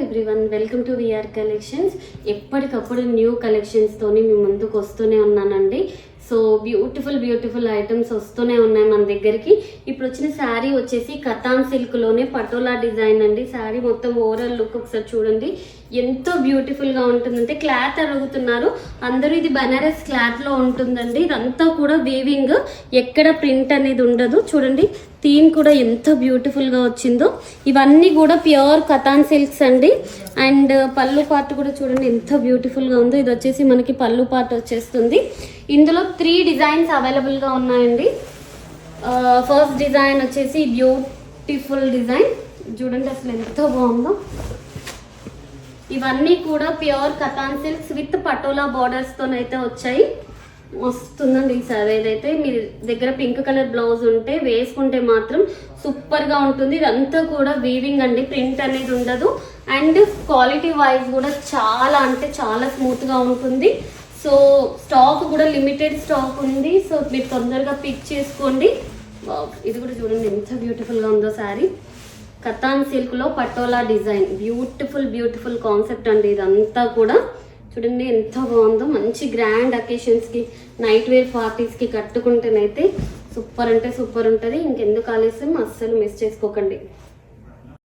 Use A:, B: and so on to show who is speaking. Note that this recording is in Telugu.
A: Everyone, welcome to VR collections. ఎప్పటికప్పుడు న్యూ కలెక్షన్స్తోని మీ ముందుకు వస్తూనే ఉన్నానండి. సో బ్యూటిఫుల్ ఐటమ్స్ వస్తూనే ఉన్నాయి మన దగ్గరికి. ఇప్పుడు వచ్చిన శారీ వచ్చేసి కతాన్ సిల్క్లోనే పటోలా డిజైన్ అండి. శారీ మొత్తం ఓవరాల్ లుక్ ఒకసారి చూడండి, ఎంతో బ్యూటిఫుల్గా ఉంటుందంటే క్లాత్ అడుగుతున్నారు అందరూ. ఇది బనారస్ క్లాత్లో ఉంటుందండి. ఇదంతా కూడా వీవింగ్, ఎక్కడ ప్రింట్ అనేది ఉండదు. చూడండి థీమ్ కూడా ఎంత బ్యూటిఫుల్గా వచ్చిందో. ఇవన్నీ కూడా ప్యూర్ కతాన్ సిల్క్స్ అండి. అండ్ పళ్ళు పార్ట్ కూడా చూడండి ఎంత బ్యూటిఫుల్గా ఉందో. ఇది వచ్చేసి మనకి పళ్ళు పార్ట్ వచ్చేస్తుంది. ఇందులో 3 డిజైన్స్ అవైలబుల్గా ఉన్నాయండి. ఫస్ట్ డిజైన్ వచ్చేసి బ్యూటిఫుల్ డిజైన్ చూడండి, అసలు ఎంతో బాగుందో. ఇవన్నీ కూడా pure katan silks with patola బార్డర్స్తోనైతే వచ్చాయి. వస్తుందండి ఈ సారీ. ఏదైతే మీ దగ్గర పింక్ కలర్ బ్లౌజ్ ఉంటే వేసుకుంటే మాత్రం సూపర్గా ఉంటుంది. ఇదంతా కూడా వీవింగ్ అండి, ప్రింట్ అనేది ఉండదు. అండ్ క్వాలిటీ వైజ్ కూడా చాలా అంటే చాలా స్మూత్గా ఉంటుంది. సో స్టాక్ కూడా లిమిటెడ్ స్టాక్ ఉంది. సో మీరు తొందరగా పిక్ చేసుకోండి. ఇది కూడా చూడండి ఎంత బ్యూటిఫుల్గా ఉందో శారీ. కతాన్ సిల్క్లో పటోలా డిజైన్, బ్యూటిఫుల్ కాన్సెప్ట్ అండి. ఇదంతా కూడా చూడండి ఎంత బాగుందో. మంచి గ్రాండ్ అకేషన్స్కి, నైట్ వేర్ పార్టీస్కి కట్టుకుంటేనైతే సూపర్ అంటే సూపర్ ఉంటుంది. ఇంకెందుకు ఆలస్యం, అస్సలు మిస్ చేసుకోకండి.